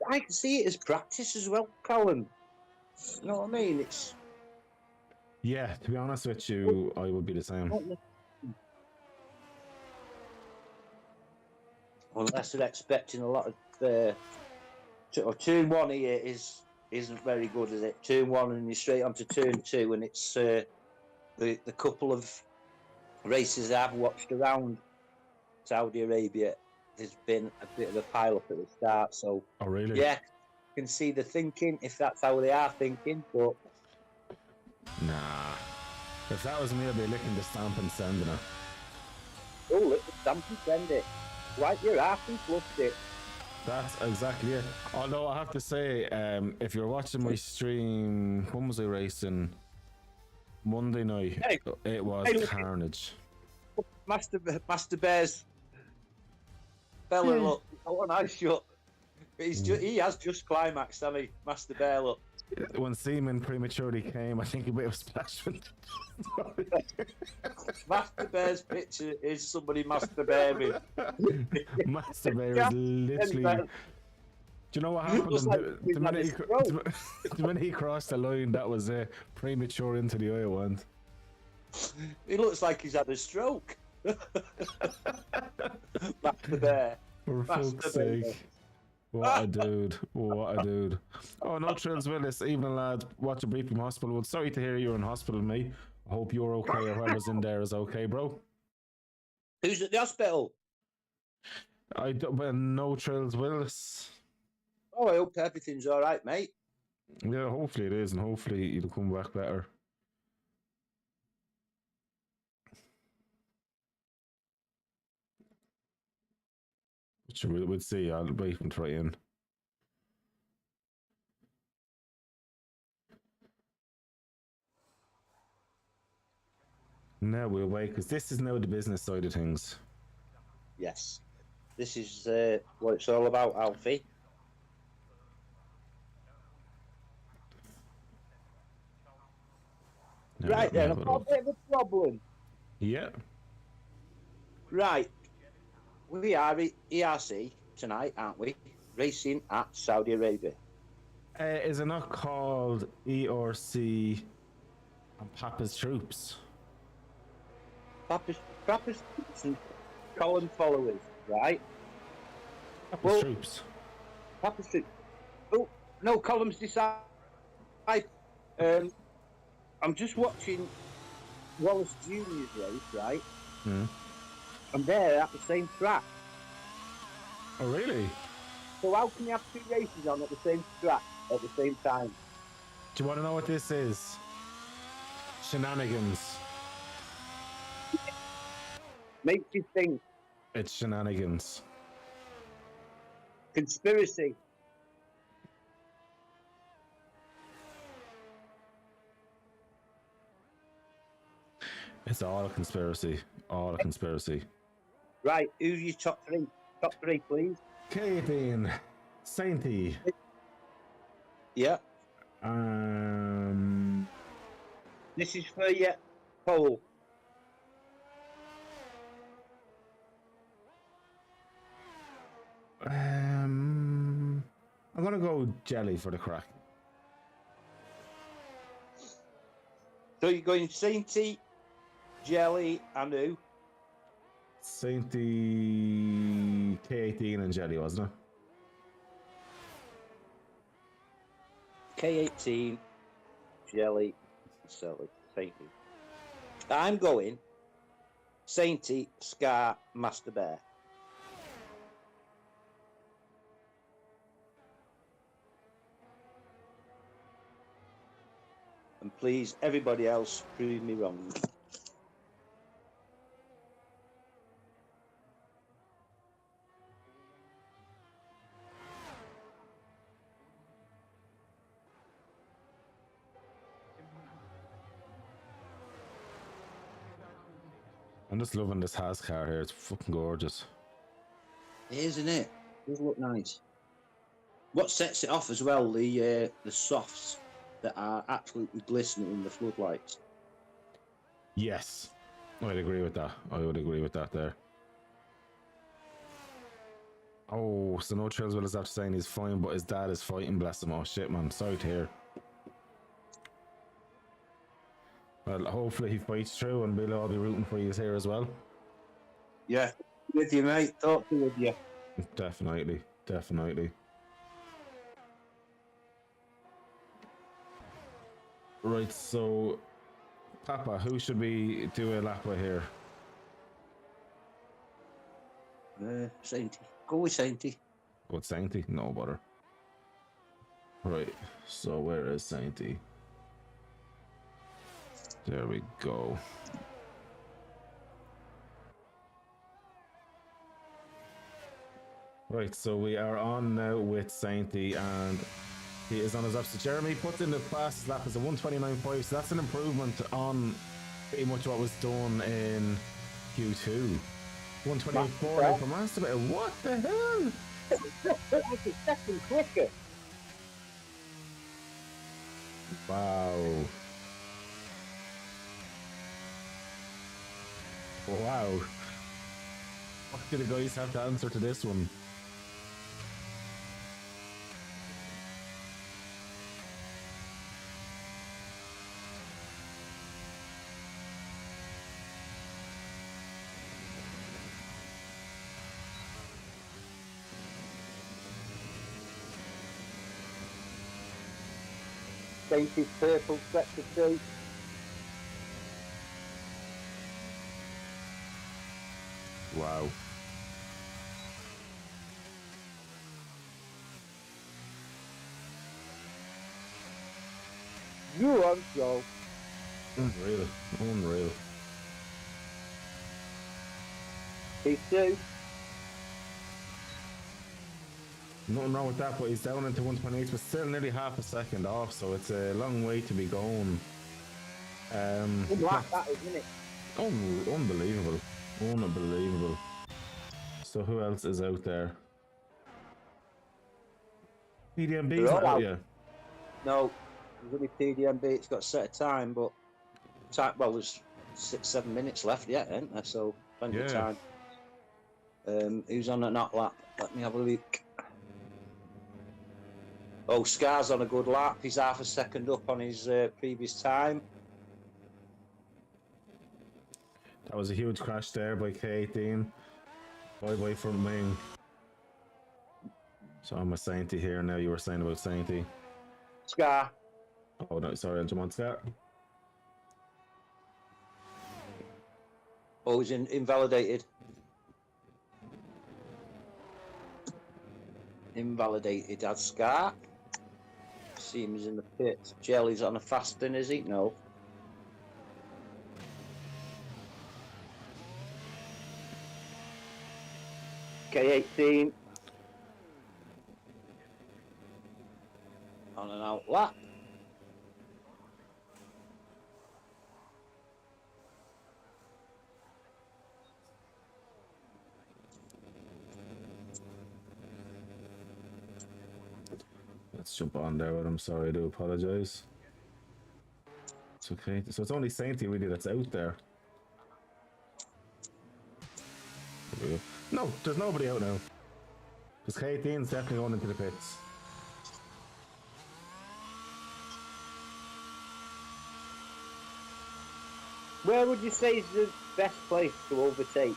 I can see it as practice as well, Colin. You know what I mean? It's Yeah, to be honest with you, I would be the same. Unless they're expecting a lot of turn 1 here isn't very good, is it? Turn 1 and you're straight onto turn 2, and it's the couple of races I've watched around Saudi Arabia, there's been a bit of a pile up at the start. So, oh really? Yeah, you can see the thinking if that's how they are thinking. But nah, if that was me, I'd be licking the stamp and sending it. Oh, lick the stamp and send it. Wipe your ass and flush it. That's exactly it. Although I have to say, if you're watching my stream, when was I racing? Monday night. Hey, it was carnage. Master Bears fella, look, what a nice shot. He has just climaxed, hasn't he? Master Bear, look. When semen prematurely came, I think a bit of splashment. Master Bear's picture is somebody masturbating. Master Bear is literally. Do you know what happened? The minute he crossed the line, that was premature into the oil wand. He looks like he's had a stroke. Master Bear. For fuck's sake. What a dude. What a dude. Oh, no Trills Willis. Evening, lad. Watch a brief from hospital. Well, sorry to hear you're in hospital, mate. I hope you're okay, or whoever's in there is okay, bro. Who's at the hospital? Well, no Trills Willis. Oh, I hope everything's all right, mate. Yeah, hopefully it is, and hopefully you'll come back better. Sure, we'll see. I'll wait and try in. Now we'll wait, because this is now the business side of things. Yes. This is what it's all about, Alfie. Now, Right then, I've got a bit of a problem. Yeah. Right. We are at ERC tonight, aren't we? Racing at Saudi Arabia. Is it not called ERC and Papa's Troops? Papa's and Colin followers, right? Papa's Troops. Papa's Troops. Oh, no, Column's decide. I'm just watching Wallace Jr.'s race, right? Mm. And they're at the same track. Oh, really? So how can you have two races on at the same track at the same time? Do you want to know what this is? Shenanigans. Makes you think. It's shenanigans. Conspiracy. It's all a conspiracy. All a conspiracy. Right, who's your top three? Top three, please. K18. Sainty. Yeah. This is for you, Paul. I'm gonna go Jelly for the crack. So you're going Sainty, Jelly, and who? Sainty, K18 and Jelly, wasn't it? K18, Jelly, Sainty. I'm going Sainty, Scar, Master Bear. And please, everybody else, prove me wrong. I'm just loving this Haas car here. It's fucking gorgeous. It is, isn't it? It does look nice. What sets it off as well, the softs that are absolutely glistening in the floodlights. Yes. I'd agree with that. I would agree with that there. Oh, so no Trills Willis after saying he's fine, but his dad is fighting, bless him. Oh shit, man. Sorry to hear. Well, hopefully he fights through and we'll all be rooting for you here as well. Yeah, with you, mate. Talk to with you. Definitely, definitely. Right, so Papa, who should we do a lap with here? Sainty. Go with Sainty. What, Sainty? No bother. Right, so where is Sainty? There we go. Right, so we are on now with Sainty, and he is on his opposite. Jeremy puts in the fastest lap as a 1:29.5, so that's an improvement on pretty much what was done in Q2. 1:28.4 for Master Bear. What the hell? That's a second quicker. Wow. Wow. What do the guys have to answer to this one? Painted purple sector 2. Wow. You on, Joe. Unreal. Unreal. P2. Nothing wrong with that, but he's down into 128, but still nearly half a second off, so it's a long way to be going. Like that, isn't it? Unbelievable. Unbelievable. So who else is out there? PDMB's not out yet. No, there's only PDMB. It's got a set of time, but well, there's 6-7 minutes left yet, isn't there? So plenty of time. Who's on a knock lap? Let me have a look. Oh, Scar's on a good lap. He's half a second up on his previous time. That was a huge crash there by K18. Bye-bye from Ming. So I'm a Sainty here now. You were saying about Sainty. Scar. Oh, no, sorry, I'll jump on Scar. Oh, he's invalidated. Invalidated as Scar. See him, he's in the pit. Jelly's on a fasting, is he? No. K18 on an out lap. Let's jump on there with him. Sorry, I do apologize. It's okay. So it's only Sainty really that's out there. No, there's nobody out now. Because K18's definitely going into the pits. Where would you say is the best place to overtake?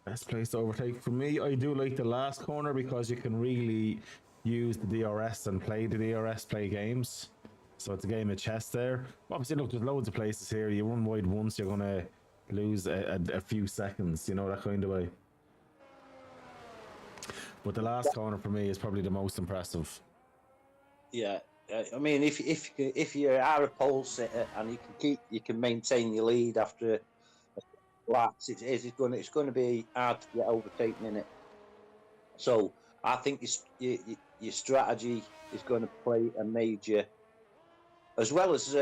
Best place to overtake for me, I do like the last corner because you can really use the DRS and play the DRS, play games. So it's a game of chess there. Obviously, look, there's loads of places here. You run wide once, you're going to lose a few seconds, you know, that kind of way. But the last corner for me is probably the most impressive. Yeah, I mean, if you are a pole sitter and you can maintain your lead after laps, it's going to be hard to get overtaken in it. So I think your strategy is going to play a major, as well as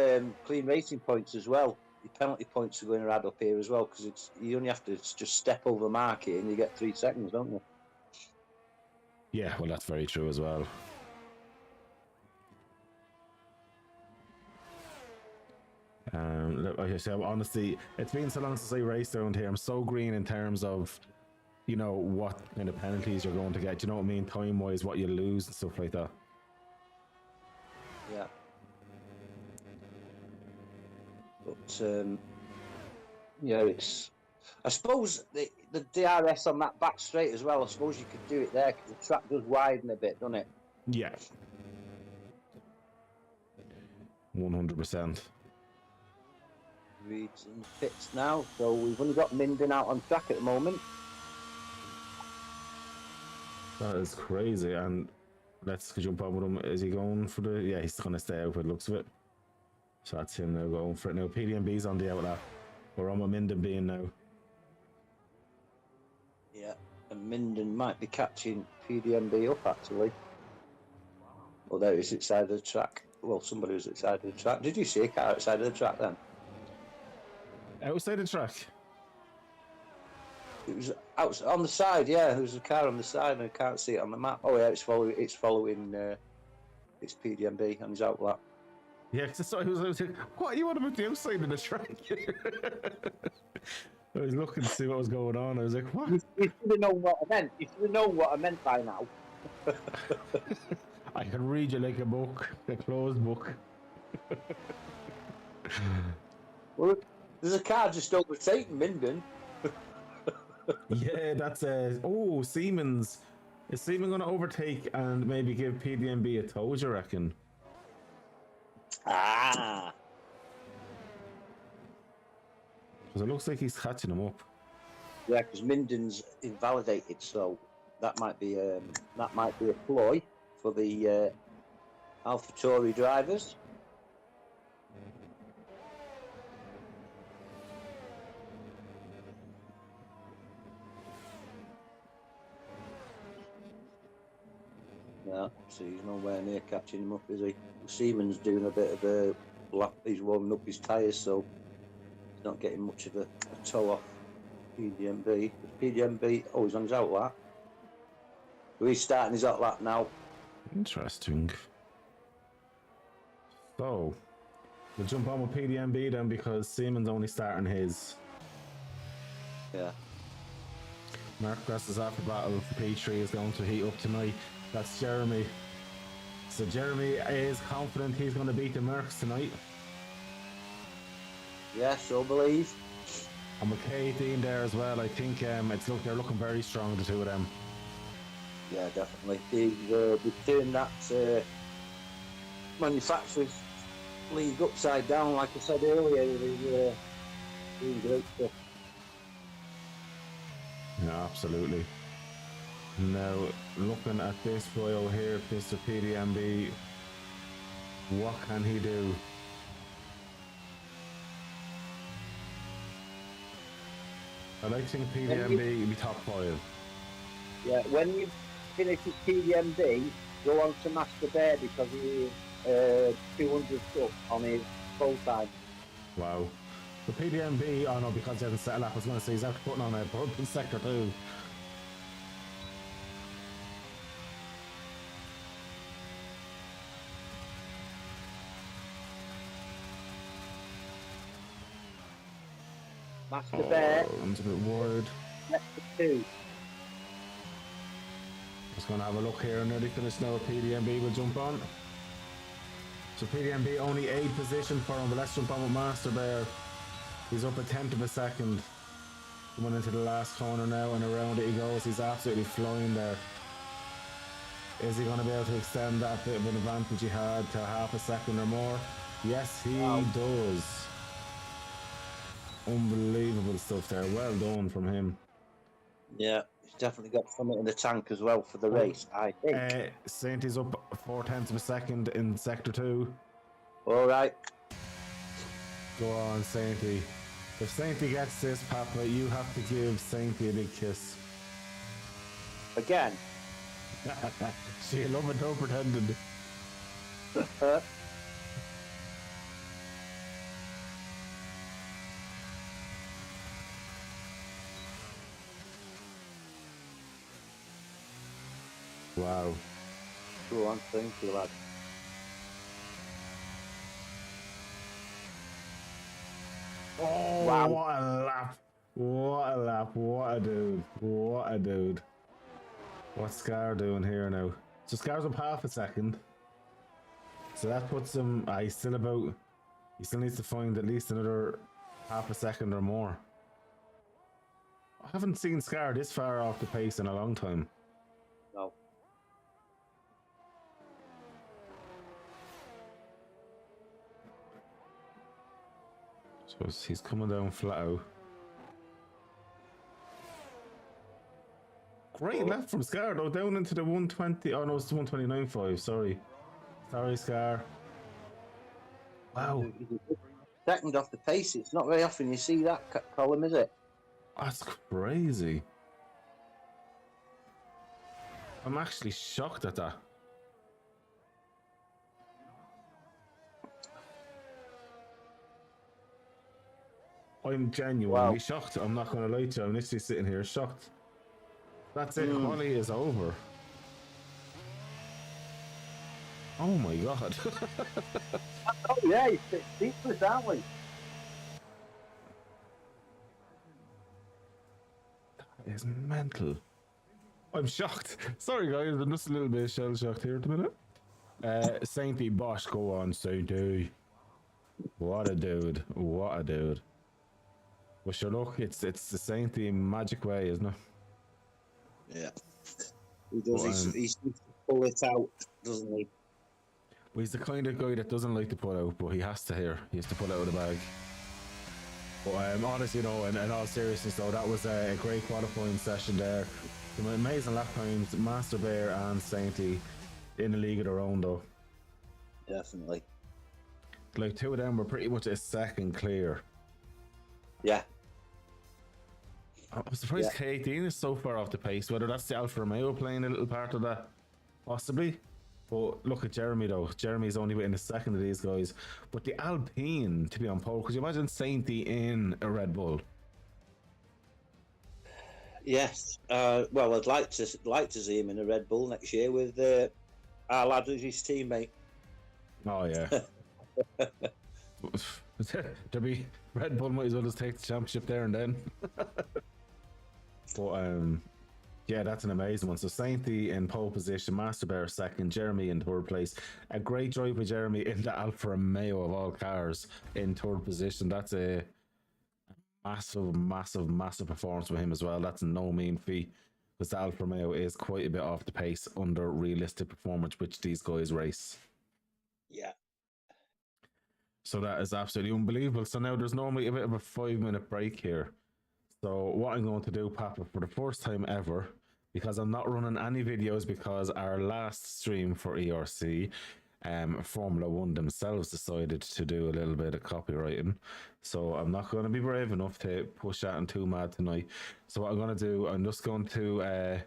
clean racing points as well. Your penalty points are going to add up here as well, because you only have to just step over market and you get 3 seconds, don't you? Yeah, well, that's very true as well. Like I said, honestly, it's been so long since I raced around here. I'm so green in terms of, you know, what kind of penalties you're going to get. You know what I mean? Time-wise, what you lose and stuff like that. Yeah. But yeah, it's. I suppose the DRS on that back straight as well. I suppose you could do it there because the track does widen a bit, doesn't it? Yeah. 100%. Reed's in the pits now, so we've only got Minden out on track at the moment. That is crazy, and let's jump on with him. Is he going for the... Yeah, he's going to stay out by the looks of it. So that's him now going for it now. PDMB's on the outlap. We're on with Minden being now. Yeah, and Minden might be catching PDMB up, actually. Well, there he's outside of the track. Well, somebody was outside of the track. Did you see a car outside of the track then? Outside the track. It was out on the side. Yeah, there was a car on the side, and I can't see it on the map. Oh yeah, it's following. It's following. It's PDMB, and he's out that. Yeah, because I was like, what, you want about the outside of the track? I was looking to see what was going on. I was like, what? You should have known what I meant. You should have known what I meant by now. I can read you like a book, a closed book. Well, there's a car just overtaking Minden. Yeah, that's oh, Siemens. Is Siemens going to overtake and maybe give PDMB a tow, do you reckon? Ah. Because it looks like he's catching him up. Yeah, because Minden's invalidated, so that might be a ploy for the AlphaTauri drivers. Yeah, so he's nowhere near catching him up, is he? Siemens doing a bit of a lap. He's warming up his tyres, so he's not getting much of a tow off PDMB. PDMB, oh, he's on his out lap. So he's starting his out lap now. Interesting. So, we'll jump on with PDMB then because Siemens only starting his. Yeah. Mark Grass's after battle for P3 is going to heat up tonight. That's Jeremy. So Jeremy is confident he's going to beat the Mercs tonight. Yeah, so believe. And with Dean there as well, I think they're looking very strong, the two of them. Yeah, definitely. They've turned that manufacturers league upside down, like I said earlier. They're doing great stuff. Yeah, absolutely. Now, looking at this boy here, Mr. PDMB, what can he do? I like to think PDMB will be top 5. Yeah, when you finish his PDMB, go on to Master Bear because he is 200 up on his full time. Wow. The PDMB, oh no, because he hasn't set a lap, I was going to say he's after putting on a purple sector too. Master Bear. I'm a bit worried. Sector 2. Just going to have a look here and nearly finished now. PDMB will jump on. So PDMB only 8 position for him, but let's jump on with Master Bear. He's up a tenth of a second. Coming into the last corner now and around it he goes. He's absolutely flying there. Is he going to be able to extend that bit of an advantage he had to half a second or more? Yes, he does. Unbelievable stuff there. Well done from him. Yeah, he's definitely got something in the tank as well for the race, I think. Saintie's up 4/10 of a second in sector 2. All right. Go on, Saintie. If Saintie gets this, Papa, you have to give Saintie a big kiss. Again. She love it, no pretending. Wow. Go on, thank you, lad. Oh, wow. What a lap. What a lap. What a dude. What a dude. What's Scar doing here now? So Scar's up half a second. So that puts him, he still needs to find at least another half a second or more. I haven't seen Scar this far off the pace in a long time. No. So he's coming down flat out. Great left from Scar though, down into the 120. Oh no, it's the 129.5. Sorry, Scar. Wow. Second off the pace. It's not very often you see that column, is it? That's crazy. I'm actually shocked at that. I'm genuinely shocked. I'm not going to lie to you. I'm literally sitting here shocked. That's it. Quali is over. Oh my god. Oh yeah, it's deeply, aren't we? That is mental. I'm shocked. Sorry guys, I'm just a little bit shell shocked here at the minute. Sainty Bosch, go on, Sainty. What a dude. What a dude. But sure, look, it's the Sainty magic way, isn't it? Yeah. He does. He seems to pull it out, doesn't he? Well, he's the kind of guy that doesn't like to pull out, but he has to here. He has to pull out of the bag. But honestly, you know, in all seriousness, though, that was a great qualifying session there. Some amazing lap times, Master Bear and Sainty in a league of their own, though. Definitely. Like, two of them were pretty much a second clear. Yeah. I'm surprised K18 is so far off the pace. Whether that's the Alfa Romeo playing a little part of that, possibly. But look at Jeremy, though. Jeremy's only within a second of these guys. But the Alpine to be on pole, could you imagine Sainty in a Red Bull? Yes. Well, I'd like to see him in a Red Bull next year with our lad who's his teammate. Oh yeah. To be Red Bull might as well just take the championship there and then. But yeah, that's an amazing one. So Sainty in pole position, Master Bear second, Jeremy in third place. A great drive by Jeremy in the Alfa Romeo of all cars in third position. That's a massive performance for him as well. That's no mean feat, because the Alfa Romeo is quite a bit off the pace under realistic performance which these guys race. Yeah. So that is absolutely unbelievable. So now there's normally a bit of a 5-minute break here. So what I'm going to do, Papa, for the first time ever, because I'm not running any videos, because our last stream for ERC, Formula One themselves decided to do a little bit of copywriting. So I'm not going to be brave enough to push that and too mad tonight. So what I'm going to do, I'm just going to,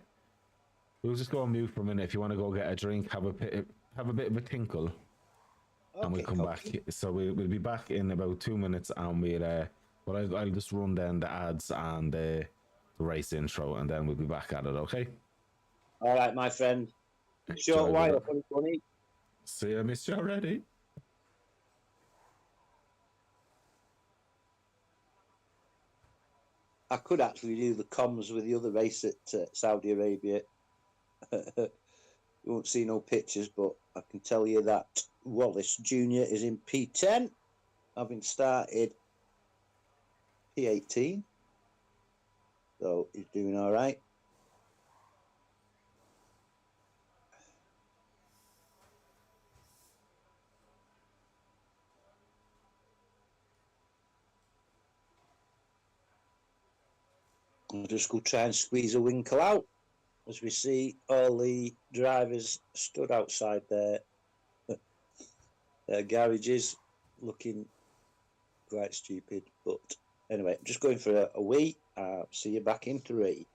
we'll just go on mute for a minute. If you want to go get a drink, have a bit of a tinkle. Okay, and we'll come back. So we'll be back in about 2 minutes, and I'll just run down the ads and the race intro, and then we'll be back at it, okay? All right, my friend. Short while, funny. See, I missed you already. I could actually do the comms with the other race at Saudi Arabia. You won't see no pictures, but I can tell you that Wallis Jr. is in P10, having started P18. So he's doing all right. I'll just go try and squeeze a winkle out as we see all the drivers stood outside their garages looking quite stupid. But anyway, I'm just going for a wee. See you back in 3.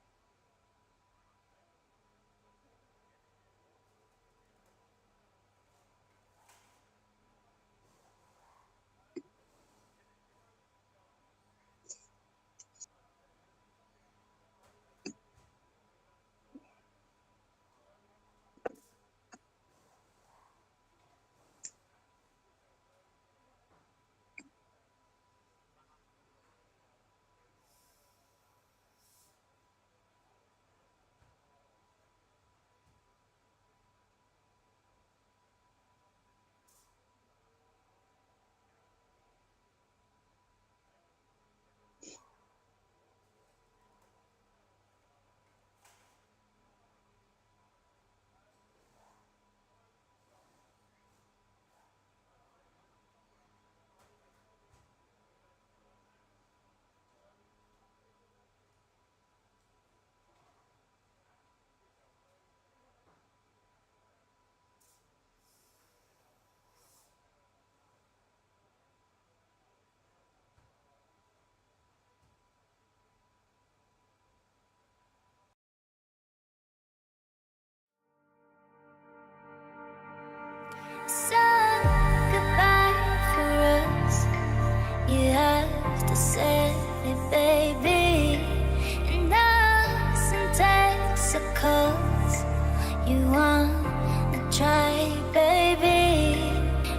try, baby.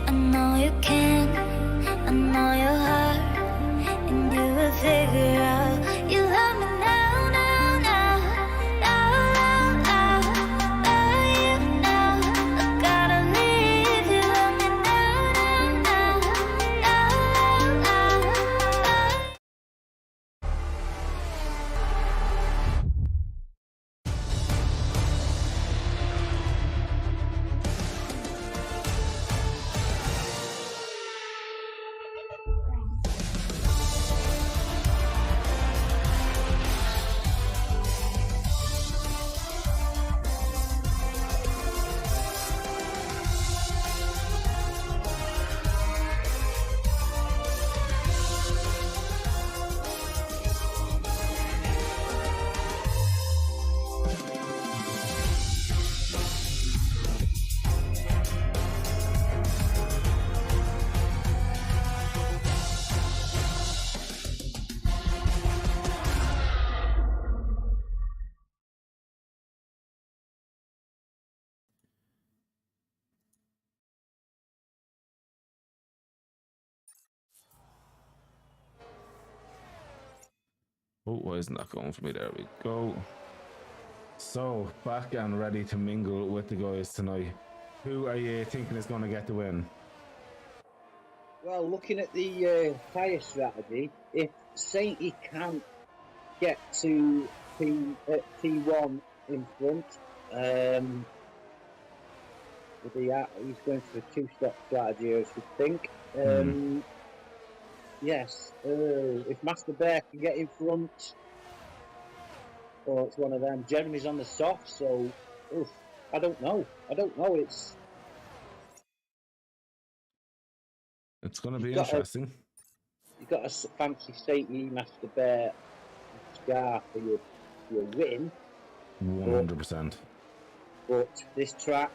I know you can, I know your heart, and you will figure out. You love me now, now, now, now, now, now, you know I gotta leave. You love me now, now, now, now, now, now. Oh, why isn't that going for me? There we go. So, back and ready to mingle with the guys tonight. Who are you thinking is going to get the win? Well, looking at the tyre strategy, if Sainty can't get to T1 in front, he's going for a two-stop strategy, I should think. Yes, if Master Bear can get in front, it's one of them. Jeremy's on the soft, so I don't know. It's going to be interesting. You've got a fancy Sainty, Master Bear, Scar for your win. 100%. But this track,